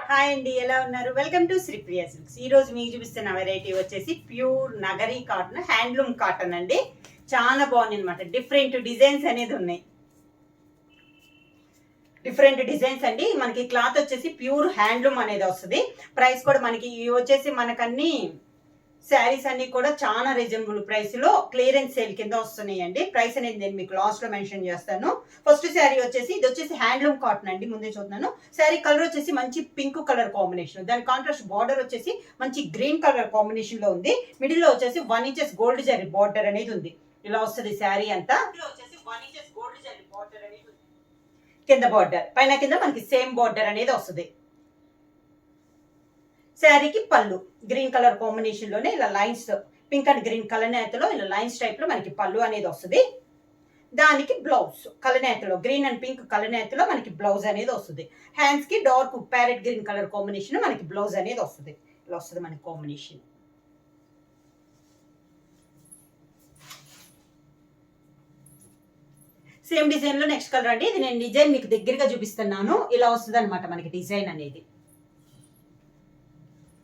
Hi అండి, ఎలా ఉన్నారు? Welcome to Sripriya silks. ఈ రోజు మీకు చూపిస్తున్న వెరైటీ వచ్చేసి ప్యూర్ నగరీ కాటన్, హ్యాండ్లూమ్ కాటన్ అండి. చాలా బాగుంది అనమాట. డిఫరెంట్ డిజైన్స్ అనేది ఉన్నాయి. డిఫరెంట్ డిజైన్స్ అండి. మనకి క్లాత్ వచ్చేసి ప్యూర్ హ్యాండ్లూమ్ అనేది వస్తుంది. ప్రైస్ కూడా మనకి వచ్చేసి మనకన్నీ శారీస్ అన్ని కూడా చాలా రీజనబుల్ ప్రైస్ లో క్లియరెన్స్ సేల్ కింద వస్తున్నాయండి. ప్రైస్ అనేది నేను మీకు లాస్ట్ లో మెన్షన్ చేస్తాను. ఫస్ట్ శారీ వచ్చేసి ఇది వచ్చేసి హ్యాండ్లూమ్ కాటన్ అండి. ముందే చూస్తున్నాను. శారీ కలర్ వచ్చేసి మంచి పింక్ కలర్ కాంబినేషన్, దాని కాంట్రాస్ట్ బార్డర్ వచ్చేసి మంచి గ్రీన్ కలర్ కాంబినేషన్ లో ఉంది. మిడిల్ లో వచ్చేసి 1 ఇంచెస్ గోల్డ్ జరీ బార్డర్ అనేది ఉంది. ఇలా వస్తుంది శారీ అంతా. వచ్చేసి 1 ఇంచెస్ గోల్డ్ జరీ బార్డర్ అనేది ఉంది. కింద బార్డర్ పైన కింద మనకి సేమ్ బార్డర్ అనేది వస్తుంది. శారీకి పళ్ళు గ్రీన్ కలర్ కాంబినేషన్ లోనే ఇలా లైన్స్, పింక్ అండ్ గ్రీన్ కలనేతలో ఇలా లైన్స్ టైప్ లో మనకి పళ్ళు అనేది వస్తుంది. దానికి బ్లౌజ్ కలనేతలో గ్రీన్ అండ్ పింక్ కలనేతలో మనకి బ్లౌజ్ అనేది వస్తుంది. హ్యాండ్స్ కి dark parrot green colour combination మనకి బ్లౌజ్ అనేది వస్తుంది. ఇలా వస్తుంది మనకి కాంబినేషన్. సేమ్ డిజైన్ లో నెక్స్ట్ కలర్ అండి. ఇది నేను డిజైన్ మీకు దగ్గరగా చూపిస్తున్నాను. ఇలా వస్తుంది అనమాట మనకి డిజైన్ అనేది.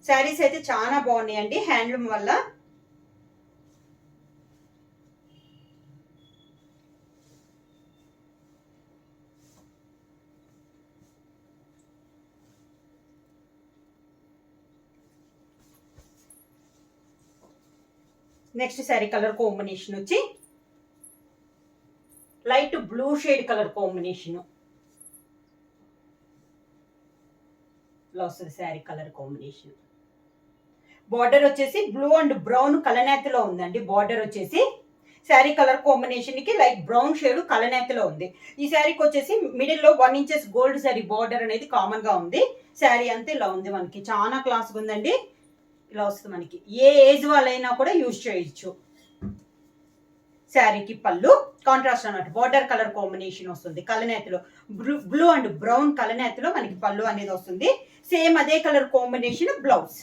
శారీస్ అయితే చాలా బాగున్నాయండి హ్యాండ్లూమ్ వల్ల. నెక్స్ట్ శారీ కలర్ కాంబినేషన్ వచ్చి light blue shade colour combination. ఇలా వస్తుంది శారీ కలర్ కాంబినేషన్. బార్డర్ వచ్చేసి బ్లూ అండ్ బ్రౌన్ కలనేతలో ఉందండి. బార్డర్ వచ్చేసి శారీ కలర్ కాంబినేషన్ కి లైట్ బ్రౌన్ షేడ్ కలనేతలో ఉంది. ఈ శారీకి వచ్చేసి మిడిల్ లో 1 ఇంచెస్ గోల్డ్ శారీ బార్డర్ అనేది కామన్ గా ఉంది. శారీ అంతా ఇలా ఉంది మనకి. చాలా క్లాస్ ఉందండి. ఇలా వస్తుంది మనకి. ఏ ఏజ్ వాళ్ళైనా కూడా యూజ్ చేయొచ్చు. శారీకి పళ్ళు కాంట్రాస్ట్ అన్నమాట. బార్డర్ కలర్ కాంబినేషన్ వస్తుంది. కలనేతలో బ్లూ అండ్ బ్రౌన్ కలనేతలో మనకి పళ్ళు అనేది వస్తుంది. సేమ్ అదే కలర్ కాంబినేషన్ బ్లౌజ్.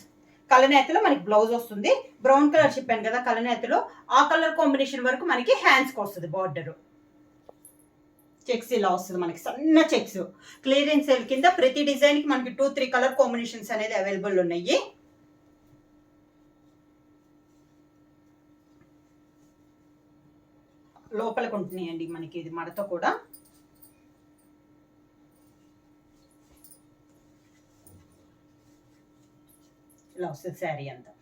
కలనేతలో మనకి బ్లౌజ్ వస్తుంది. బ్రౌన్ కలర్ చెప్పాను కదా కలనేతలో, ఆ కలర్ కాంబినేషన్ వరకు మనకి హ్యాండ్స్ కి వస్తుంది బార్డర్. చెక్స్ ఇలా వస్తుంది మనకి, సన్న చెక్స్. క్లియరెన్స్ సేల్ కింద ప్రతి డిజైన్ కి మనకి 2-3 కలర్ కాంబినేషన్స్ అనేది అవైలబుల్ ఉన్నాయి. లోపలికి ఉంటున్నాయండి మనకి. ఇది మడత కూడా ఇలా వస్తుంది. శారీ అంతా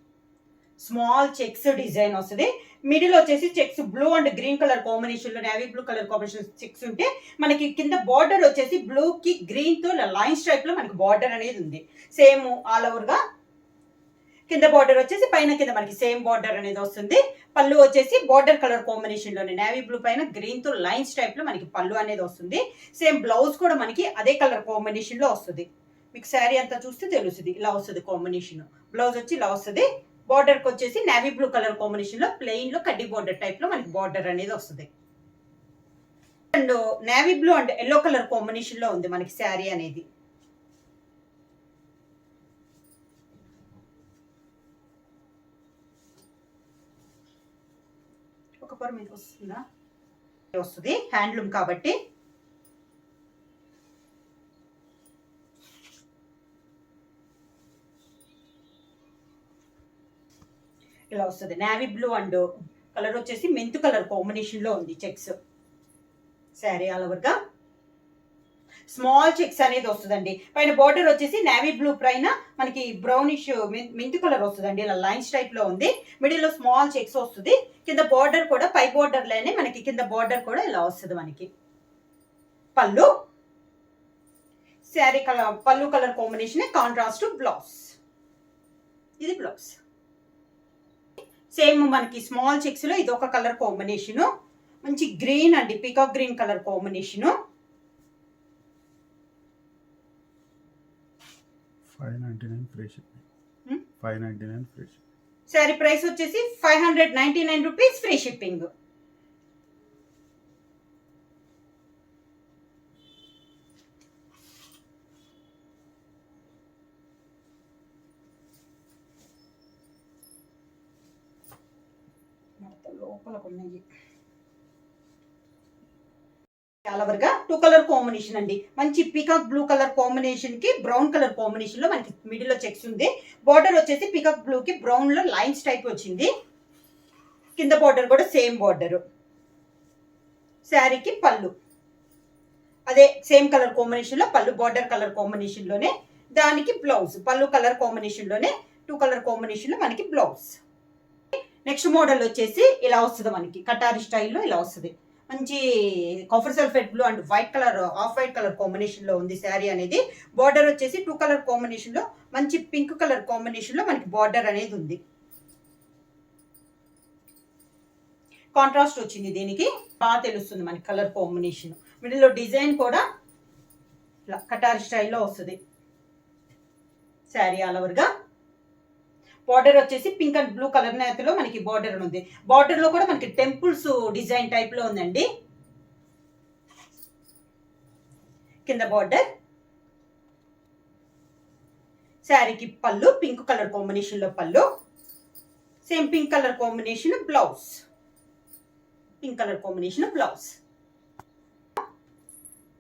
స్మాల్ చెక్స్ డిజైన్ వస్తుంది. మిడిల్ వచ్చేసి checks blue and green colour combination లో, navy blue colour combination checks ఉంటే మనకి కింద బార్డర్ వచ్చేసి బ్లూ కి గ్రీన్ తో లైన్స్ టైప్ లో మనకి బార్డర్ అనేది ఉంది. సేమ్ ఆల్ ఓవర్ గా కింద బార్డర్ వచ్చేసి పైన కింద మనకి సేమ్ బార్డర్ అనేది వస్తుంది. పళ్ళు వచ్చేసి బార్డర్ కలర్ కాంబినేషన్ లోనే నేవీ బ్లూ పైన గ్రీన్ తో లైన్స్ టైప్ లో మనకి పళ్ళు అనేది వస్తుంది. సేమ్ బ్లౌజ్ కూడా మనకి అదే కలర్ కాంబినేషన్ లో వస్తుంది. మీకు శారీ అంతా చూస్తే తెలుస్తుంది. ఇలా వస్తుంది కాంబినేషన్. బ్లౌజ్ వచ్చి ఇలా వస్తుంది. బార్డర్ కి వచ్చేసి నేవీ బ్లూ కలర్ కాంబినేషన్ లో ప్లెయిన్ లో కడ్డీ బార్డర్ టైప్ లో మనకి బార్డర్ అనేది వస్తుంది. And navy blue and yellow colour combination లో ఉంది మనకి శారీ అనేది. ఒక పొర మీద వస్తుందా? వస్తుంది హ్యాండ్లూమ్ కాబట్టి. ఇలా వస్తుంది. నేవీ బ్లూ అండ్ కలర్ వచ్చేసి మెంతు కలర్ కాంబినేషన్ లో ఉంది చెక్స్. శారీ ఆల్ ఓవర్ గా స్మాల్ చెక్స్ అనేది వస్తుందండి. పైన బార్డర్ వచ్చేసి నేవీ బ్లూ పైన మనకి బ్రౌనిష్ మెంతు కలర్ వస్తుందండి. ఇలా లైన్స్ టైప్ లో ఉంది. మిడిల్ లో స్మాల్ చెక్స్ వస్తుంది. కింద బార్డర్ కూడా పై బార్డర్ లోనే మనకి కింద బార్డర్ కూడా ఇలా వస్తుంది మనకి. పళ్ళు శారీ కలర్ పళ్ళు కలర్ కాంబినేషన్ కాంట్రాస్ట్ బ్లౌజ్. ఇది బ్లౌజ్. సేమ్ మనకి స్మాల్ చెక్స్ లో ఇది ఒక కలర్ కాంబినేషన్. మంచి గ్రీన్ అండి, peacock green colour combination. 599 free shipping. 599 free shipping. Sari price వచ్చేసి 599 రూపీస్ ఫ్రీ షిప్పింగ్. లోపల ఉన్నాయి. ఆల్ ఓవర్ గా 2 కలర్ కాంబినేషన్ అండి. మంచి పీకాక్ బ్లూ కలర్ కాంబినేషన్ కి బ్రౌన్ కలర్ కాంబినేషన్ లో మనకి మిడిల్ లో చెక్స్ ఉంది. బార్డర్ వచ్చేసి పీకాక్ బ్లూ కి బ్రౌన్ లో లైన్స్ టైప్ వచ్చింది. కింద బార్డర్ కూడా సేమ్ బార్డర్. శారీకి పళ్ళు అదే సేమ్ కలర్ కాంబినేషన్ లో పళ్ళు బార్డర్ కలర్ కాంబినేషన్ లోనే, దానికి బ్లౌజ్ పళ్ళు కలర్ కాంబినేషన్ లోనే 2 కలర్ కాంబినేషన్ లో మనకి బ్లౌజ్. నెక్స్ట్ మోడల్ వచ్చేసి ఇలా వస్తుంది మనకి కటారి స్టైల్లో ఇలా వస్తుంది. మంచి copper sulphate blue and white colour off white colour combination లో ఉంది శారీ అనేది. బార్డర్ వచ్చేసి 2 కలర్ కాంబినేషన్ లో మంచి పింక్ కలర్ కాంబినేషన్ లో మనకి బార్డర్ అనేది ఉంది. కాంట్రాస్ట్ వచ్చింది దీనికి, బాగా తెలుస్తుంది మనకి కలర్ కాంబినేషన్. మిడిల్ లో డిజైన్ కూడా ఇలా కటారి స్టైల్లో వస్తుంది. శారీ ఆల్ ఓవర్ గా బార్డర్ వచ్చేసి పింక్ అండ్ బ్లూ కలర్ నేతలో మనకి బార్డర్ ఉంది. బార్డర్ లో కూడా మనకి టెంపుల్స్ డిజైన్ టైప్ లో ఉందండి. కింద బార్డర్. శారీకి పళ్ళు పింక్ కలర్ కాంబినేషన్ లో పళ్ళు, same pink colour combination blouse. Pink colour combination blouse.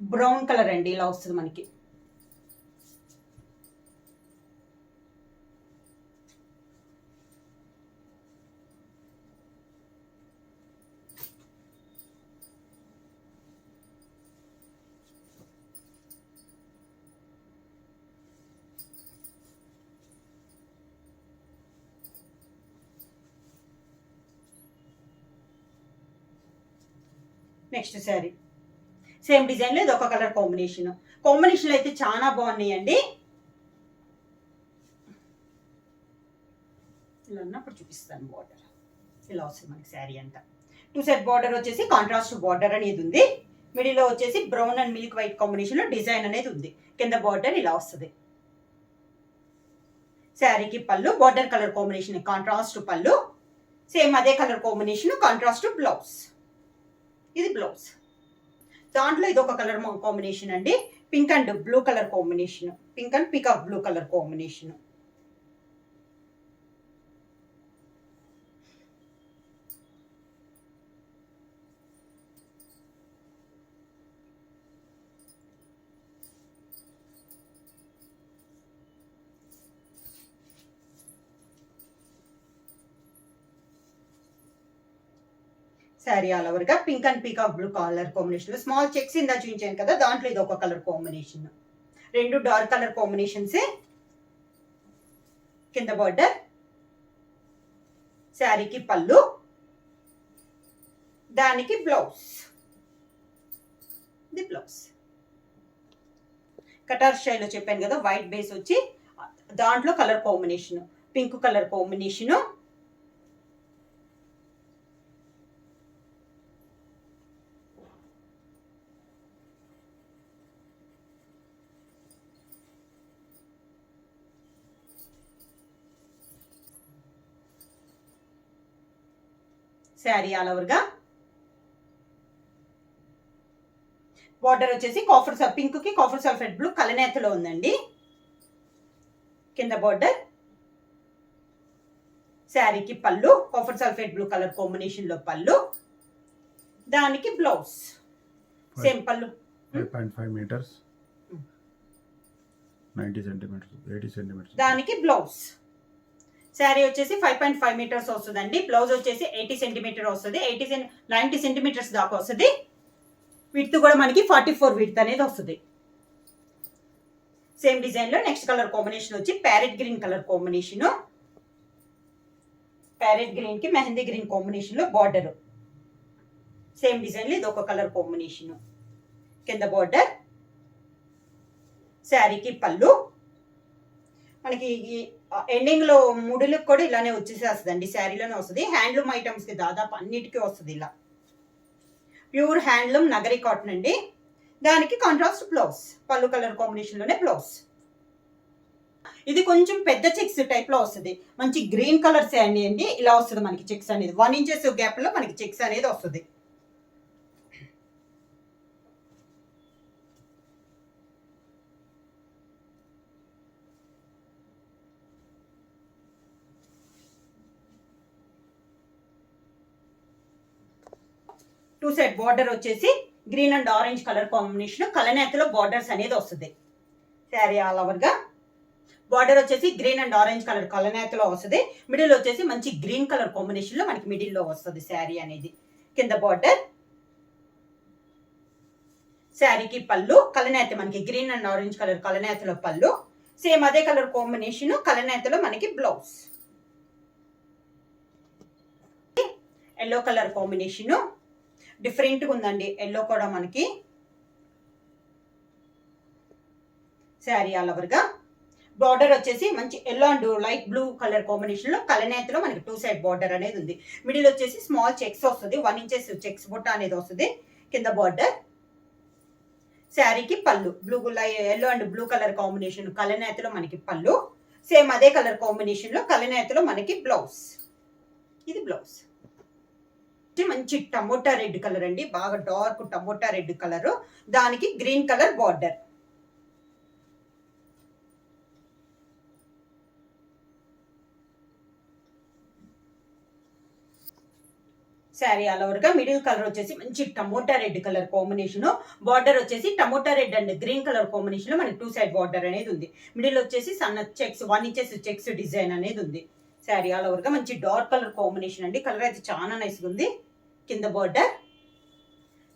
Brown colour అండి ఇలా వస్తుంది మనకి. నెక్స్ట్ శారీ సేమ్ డిజైన్ లో ఇది ఒక కలర్ కాంబినేషన్. కాంబినేషన్ అయితే చాలా బాగున్నాయండి. ఇలా ఉన్నప్పుడు చూపిస్తాను. బార్డర్ ఇలా వస్తుంది మనకి శారీ అంతా. 2 సెట్ బార్డర్ వచ్చేసి కాంట్రాస్ట్ బార్డర్ అనేది ఉంది. మిడిల్ లో వచ్చేసి brown and milk white combination లో డిజైన్ అనేది ఉంది. కింద బార్డర్ ఇలా వస్తుంది. శారీకి పళ్ళు బార్డర్ కలర్ కాంబినేషన్ కాంట్రాస్ట్ పళ్ళు, సేమ్ అదే కలర్ కాంబినేషన్ కాంట్రాస్ట్ బ్లౌజ్. ఇది బ్లౌజ్. దాంట్లో ఇది ఒక కలర్ కాంబినేషన్ అండి. Pink and blue colour combination, pink and peacock blue colour combination. Sari all over గా pink and peacock blue colour combination లో small checks ఇందా చూపించాను కదా, దాంట్లో ఇది ఒక కలర్ కాంబినేషన్. రెండు డార్క్ కలర్ కాంబినేషన్స్. కింద బార్డర్. శారీకి పళ్ళు, దానికి బ్లౌజ్. ఇది బ్లౌజ్. కటార్ స్టైల్ లో చెప్పాను కదా, వైట్ బేస్ వచ్చి దాంట్లో colour combination pink colour combination. Sari all over గా బార్డర్ వచ్చేసి పింక్ కి కాఫర్ సల్ఫేట్ బ్లూ కలనేతలో ఉందండి. కింద బార్డర్. శారీకి పళ్ళు copper sulphate blue colour combination లో పళ్ళు, దానికి బ్లౌజ్. సేమ్ పళ్ళు 5.5 meters 90 centimeters 80 centimeters. దానికి బ్లౌజ్. శారీ వచ్చేసి 5.5 meters వస్తుందండి. బ్లౌజ్ వచ్చేసి 80 centimeter వస్తుంది. 90 centimeters దాకా వస్తుంది. విడ్త్ కూడా మనకి 44 విడ్త్ అనేది వస్తుంది. సేమ్ డిజైన్ లో నెక్స్ట్ కలర్ కాంబినేషన్ వచ్చి parrot green colour combination. Parrot green కి మెహందీ గ్రీన్ కాంబినేషన్ లో బార్డర్. సేమ్ డిజైన్ లో ఇది ఒక కలర్ కాంబినేషన్. కింద బార్డర్. శారీకి పళ్ళు మనకి ఎండింగ్ లో ముడులకు కూడా ఇలానే వచ్చేసేస్తుందండి. శారీలోనే వస్తుంది. హ్యాండ్లూమ్ ఐటమ్స్ కి దాదాపు అన్నిటికీ వస్తుంది ఇలా. ప్యూర్ హ్యాండ్లూమ్ నగరీ కాటన్ అండి. దానికి కాంట్రాస్ట్ బ్లౌజ్ పళ్ళు కలర్ కాంబినేషన్ లోనే బ్లౌజ్. ఇది కొంచెం పెద్ద చెక్స్ టైప్ లో వస్తుంది. మంచి గ్రీన్ కలర్ శారీ అండి. ఇలా వస్తుంది మనకి చెక్స్ అనేది 1 inches గ్యాప్ లో మనకి చెక్స్ అనేది వస్తుంది. టూ సైడ్ బార్డర్ వచ్చేసి green and orange colour combination కలనేతలో బార్డర్స్ అనేది వస్తుంది. శారీ ఆల్ ఓవర్ గా బార్డర్ వచ్చేసి గ్రీన్ అండ్ ఆరెంజ్ కలర్ కలనేతలో వస్తుంది. మిడిల్ వచ్చేసి మంచి గ్రీన్ కలర్ కాంబినేషన్ లో మనకి మిడిల్ లో వస్తుంది శారీ అనేది. కింద బార్డర్, శారీకి పళ్ళు కలనేత మనకి గ్రీన్ అండ్ ఆరెంజ్ కలర్ కలనేతలో పళ్ళు. సేమ్ అదే కలర్ కాంబినేషన్ కలనేతలో మనకి blouse. Yellow colour combination different గా ఉందండి. ఎల్లో కూడా మనకి శారీ ఆల్ ఓవర్ గా బార్డర్ వచ్చేసి మంచి yellow and light blue colour combination లో కలనేతలో మనకి 2 సైడ్ బార్డర్ అనేది ఉంది. మిడిల్ వచ్చేసి స్మాల్ చెక్స్ వస్తుంది, 1 ఇంచెస్ చెక్స్ బుట్ట అనేది వస్తుంది. కింద బార్డర్, శారీకి పళ్ళు blue yellow and blue colour combination కలనేతలో మనకి పళ్ళు. సేమ్ అదే కలర్ కాంబినేషన్ లో కలనేతలో మనకి బ్లౌజ్. ఇది బ్లౌజ్. మంచి టమోటా రెడ్ కలర్ అండి, బాగా డార్క్ టమోటా రెడ్ కలర్, దానికి green colour border. Sari all over గా మిడిల్ కలర్ వచ్చేసి మంచి tomato red colour combination, border వచ్చేసి tomato red and green colour combination లో మనకి 2 సైడ్ బార్డర్ అనేది ఉంది. మిడిల్ వచ్చేసి సన్న చెక్స్ 1 ఇంచెస్ చెక్స్ డిజైన్ అనేది ఉంది. శారీ ఆల్ ఓవర్ గా మంచి డార్క్ కలర్ కాంబినేషన్ అండి, కలర్ అయితే చాలా నైస్ గా ఉంది. కింద బార్డర్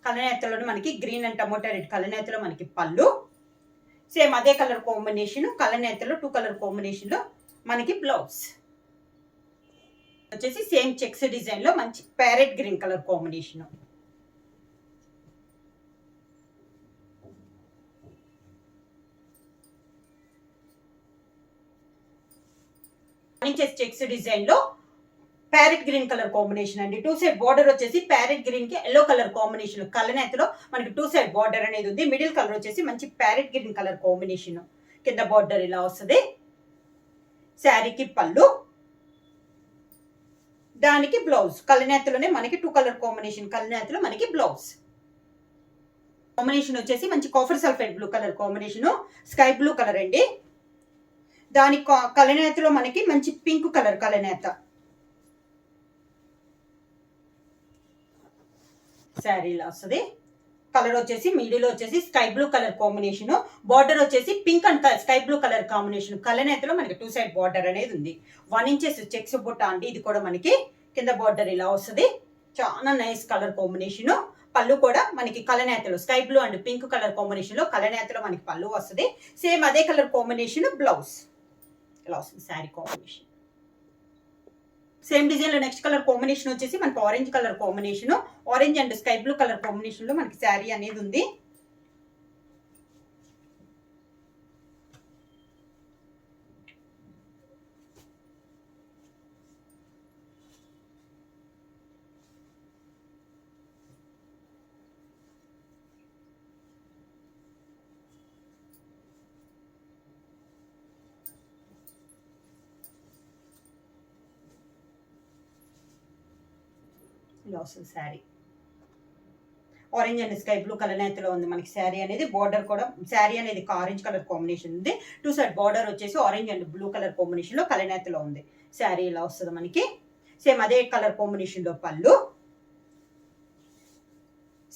కలనేతలోనే మనకి గ్రీన్ అండ్ టమోటా రెడ్ కలనేతలో మనకి పళ్ళు. సేమ్ అదే కలర్ కాంబినేషన్ కలనేతలో 2 కలర్ కాంబినేషన్ లో మనకి బ్లౌజ్ వచ్చేసి సేమ్ చెక్స్ డిజైన్ లో మంచి parrot green colour combination. Checks design లో ప్యారెట్ గ్రీన్ కలర్ కాంబినేషన్ అండి. 2 సైడ్ బార్డర్ వచ్చేసి ప్యారెట్ గ్రీన్ కి ఎల్లో కలర్ కాంబినేషన్ కలనేతలో మనకి 2 సైడ్ బార్డర్ అనేది ఉంది. మిడిల్ కలర్ వచ్చేసి మంచి ప్యారెట్ గ్రీన్ కలర్ కాంబినేషన్. కింద బార్డర్ ఇలా వస్తుంది. శారీకి పళ్ళు, దానికి బ్లౌజ్ కలనేతలోనే మనకి 2 కలర్ కాంబినేషన్ కలనేతలో మనకి బ్లౌజ్. కాంబినేషన్ వచ్చేసి మంచి copper sulphate blue colour combination, sky blue colour అండి. దాని కలనేతలో మనకి మంచి పింక్ కలర్ కలనేత. శారీలో వస్తుంది. కలర్ వచ్చేసి మిడిల్ వచ్చేసి sky blue colour combination, border వచ్చేసి pink and sky blue colour combination కలనేతలో మనకి 2 సైడ్ బార్డర్ అనేది ఉంది. 1 ఇంచెస్ చెక్స్ బుట్ట అండి ఇది కూడా మనకి. కింద బార్డర్ ఇలా వస్తుంది. చాలా నైస్ కలర్ కాంబినేషన్. పళ్ళు కూడా మనకి కలనేతలో sky blue and pink colour combination లో కలనేతలో మనకి పళ్ళు వస్తుంది. సేమ్ అదే కలర్ కాంబినేషన్ బ్లౌజ్ ఇలా వస్తుంది. శారీ కాంబినేషన్ సేమ్ డిజైన్ లో నెక్స్ట్ కలర్ కాంబినేషన్ వచ్చేసి మనకి orange colour combination, orange and sky blue colour combination లో మనకి శారీ అనేది ఉంది. ఇలా వస్తుంది sari. Orange and sky blue కలనేతలో ఉంది మనకి శారీ అనేది. బార్డర్ కూడా శారీ అనేది ఆరెంజ్ కలర్ కాంబినేషన్ ఉంది. 2 సైడ్ బార్డర్ వచ్చేసి orange and blue colour combination లో కలనేతలో ఉంది. శారీ ఇలా వస్తుంది మనకి. సేమ్ అదే కలర్ కాంబినేషన్ లో పళ్ళు,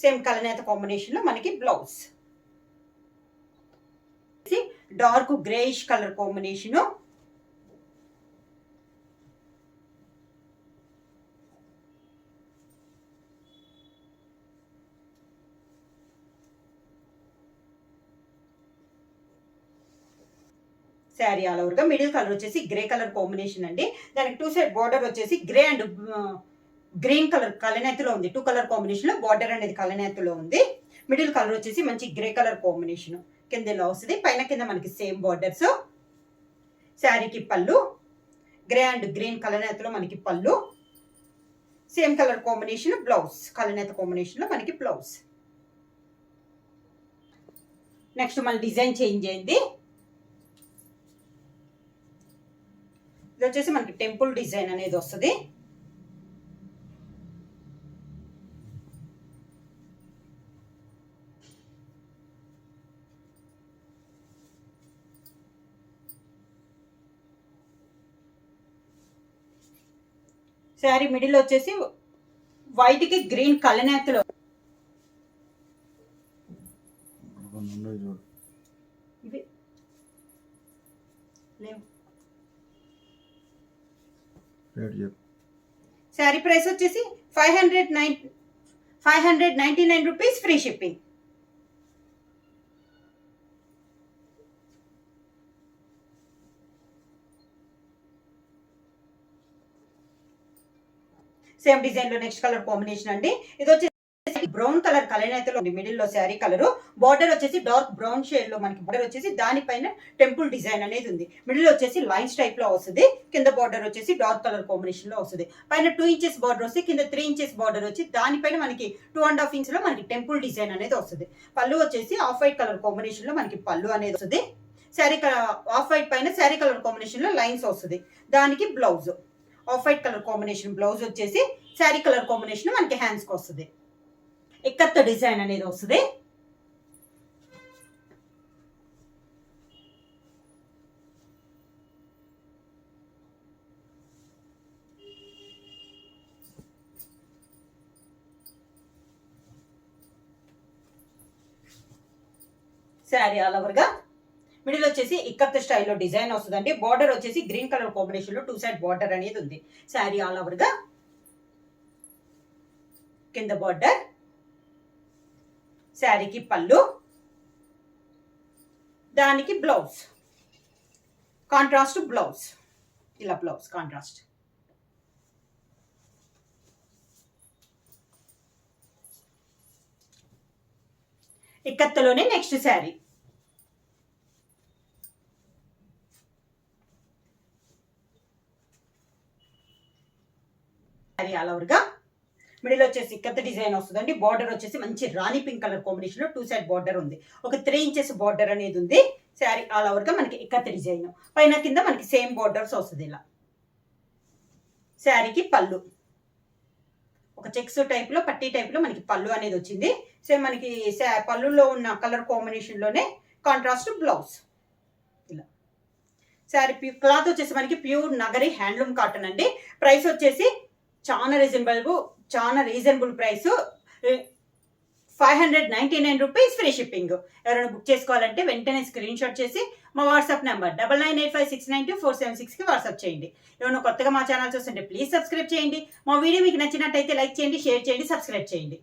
సేమ్ కలనేత కాంబినేషన్ లో మనకి blouse. Dark greyish colour combination, sari all over గా మిడిల్ కలర్ వచ్చేసి గ్రే కలర్ కాంబినేషన్ అండి. దానికి 2 సైడ్ బార్డర్ వచ్చేసి గ్రే అండ్ గ్రీన్ కలర్ కలనేతలో ఉంది. 2 కలర్ కాంబినేషన్ లో బార్డర్ అనేది కలనేతలో ఉంది. మిడిల్ కలర్ వచ్చేసి మంచి గ్రే కలర్ కాంబినేషన్. కింద ఇలా వస్తుంది. పైన కింద మనకి సేమ్ బార్డర్స్. శారీకి పళ్ళు గ్రే అండ్ గ్రీన్ కలనేతలో మనకి పళ్ళు. సేమ్ కలర్ కాంబినేషన్ బ్లౌజ్ కలనేత కాంబినేషన్ లో మనకి బ్లౌజ్. నెక్స్ట్ మళ్ళీ డిజైన్ చేంజ్ అయింది. ఇది వచ్చేసి మనకి టెంపుల్ డిజైన్ అనేది వస్తుంది. శారీ మిడిల్ వచ్చేసి వైట్ కి గ్రీన్ కలనేతలో రేట్ చెప్పు. శారీ ప్రైస్ వచ్చేసి 599 rupees, free shipping. Same design లో నెక్స్ట్ కలర్ కాంబినేషన్ అండి. ఇది వచ్చేసి బ్రౌన్ కలర్ కలనేతలో ఉంది. మిడిల్ లో శారీ కలర్, బార్డర్ వచ్చేసి డార్క్ బ్రౌన్ షేడ్ లో మనకి బార్డర్ వచ్చేసి దానిపైన టెంపుల్ డిజైన్ అనేది ఉంది. మిడిల్ వచ్చేసి లైన్స్ టైప్ లో వస్తుంది. కింద బార్డర్ వచ్చేసి డార్క్ కలర్ కాంబినేషన్ లో వస్తుంది. పైన 2 ఇంచెస్ బార్డర్ వస్తే కింద 3 ఇంచెస్ బార్డర్ వచ్చి దానిపైన మనకి 2.5 ఇంచ్ లో మనకి టెంపుల్ డిజైన్ అనేది వస్తుంది. పళ్ళు వచ్చేసి ఆఫ్ వైట్ కలర్ కాంబినేషన్ లో మనకి పళ్ళు అనేది వస్తుంది. శారీ ఆఫ్ వైట్ పైన శారీ కలర్ కాంబినేషన్ లో లైన్స్ వస్తుంది. దానికి blouse of white colour combination blouse వచ్చేసి శారీ కలర్ కాంబినేషన్ మనకి హ్యాండ్స్ కి వస్తుంది. ఇక్కత్ డిజైన్ అనేది వస్తుంది. శారీ ఆల్ ఓవర్ గా మిడిల్ వచ్చేసి ఇక్కత్ స్టైల్లో డిజైన్ వస్తుందండి. బార్డర్ వచ్చేసి గ్రీన్ కలర్ కాంబినేషన్ లో 2 సైడ్ బార్డర్ అనేది ఉంది. శారీ ఆల్ ఓవర్ గా కింద బార్డర్, శారీకి పళ్ళు, దానికి బ్లౌజ్ కాంట్రాస్ట్ బ్లౌజ్. ఇలా బ్లౌజ్ కాంట్రాస్ట్. ఇక్కత్తులోనే next sari. Sari all over గా మిడిల్ వచ్చేసి ఇక్కత్ డిజైన్ వస్తుందండి. బార్డర్ వచ్చేసి మంచి రాణి పింక్ కలర్ కాంబినేషన్ లో 2 సైడ్ బార్డర్ ఉంది. ఒక 3 ఇంచెస్ బార్డర్ అనేది ఉంది. శారీ ఆల్ ఓవర్ గా మనకి ఇక్కత్ డిజైన్, పైన కింద మనకి సేమ్ బార్డర్స్ వస్తుంది. ఇలా శారీకి పళ్ళు ఒక చెక్స్ టైప్ లో పట్టీ టైప్ లో మనకి పళ్ళు అనేది వచ్చింది. సేమ్ మనకి పళ్ళులో ఉన్న కలర్ కాంబినేషన్ లోనే కాంట్రాస్ట్ బ్లౌజ్. ఇలా శారీ క్లాత్ వచ్చేసి మనకి ప్యూర్ నగరి హ్యాండ్లూమ్ కాటన్ అండి. ప్రైస్ వచ్చేసి చాలా reasonable price, 599 rupees, free shipping. ఎవరైనా బుక్ చేసుకోవాలంటే వెంటనే స్క్రీన్ షాట్ చేసి మా వాట్సాప్ నెంబర్ 9985692476 కి వాట్సాప్ చేయండి. ఎవరైనా కొత్తగా మా ఛానల్ చూస్తుంటే ప్లీజ్ సబ్స్క్రైబ్ చేయండి. మా వీడియో మీకు నచ్చినట్టయితే లైక్ చేయండి, షేర్ చేయండి, సబ్స్క్రైబ్ చేయండి.